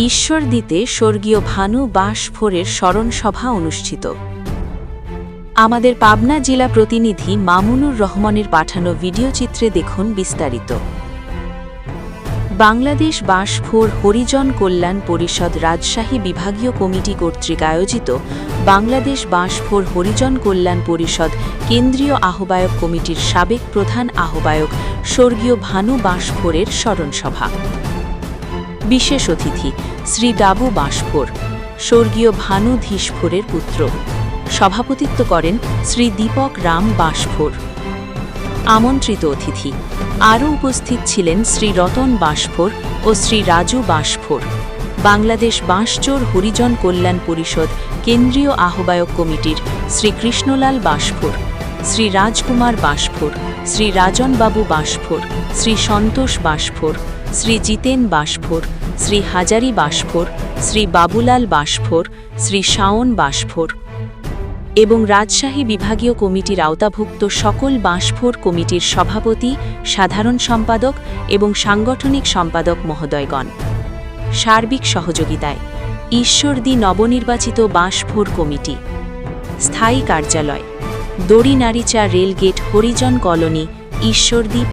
ঈশ্বরদীতে স্বর্গীয় ভানু বাসভোরের স্মরণ সভা অনুষ্ঠিত। আমাদের পাবনা জেলা প্রতিনিধি মামুনুর রহমানের পাঠানো ভিডিওচিত্রে দেখুন বিস্তারিত। বাংলাদেশ বাসভোর হরিজন কল্যাণ পরিষদ রাজশাহী বিভাগীয় কমিটি কর্তৃক আয়োজিত বাংলাদেশ বাসভোর হরিজন কল্যাণ পরিষদ কেন্দ্রীয় আহ্বায়ক কমিটির সাবেক প্রধান আহ্বায়ক স্বর্গীয় ভানু বাসভোরের স্মরণসভা। বিশেষ অতিথি শ্রী ডাবু বাসভোর, স্বর্গীয় ভানু ধীশভোরের পুত্র। সভাপতিত্ব করেন শ্রী দীপক রাম বাসভোর। আমন্ত্রিত অতিথি আরও উপস্থিত ছিলেন শ্রী রতন বাসভোর ও শ্রী রাজু বাসভোর, বাংলাদেশ বাঁশচোর হরিজন কল্যাণ পরিষদ কেন্দ্রীয় আহ্বায়ক কমিটির শ্রী কৃষ্ণলাল বাসভোর, শ্রী রাজকুমার বাসভোর, শ্রী রাজনবাবু বাসভোর, শ্রী সন্তোষ বাসভোর, শ্রী জিতেন বাসভোর, শ্রী হাজারি বাসভোর, শ্রী বাবুলাল বাসভোর, শ্রী শাওন বাসভোর এবং রাজশাহী বিভাগীয় কমিটির আওতাভুক্ত সকল বাসভোর কমিটির সভাপতি, সাধারণ সম্পাদক এবং সাংগঠনিক সম্পাদক মহোদয়গণ। সার্বিক সহযোগিতায় ঈশ্বরদী নবনির্বাচিত বাসভোর কমিটি, স্থায়ী কার্যালয়, দড়িনারিচা রেলগেট, হরিজন কলোনি, ঈশ্বরদী।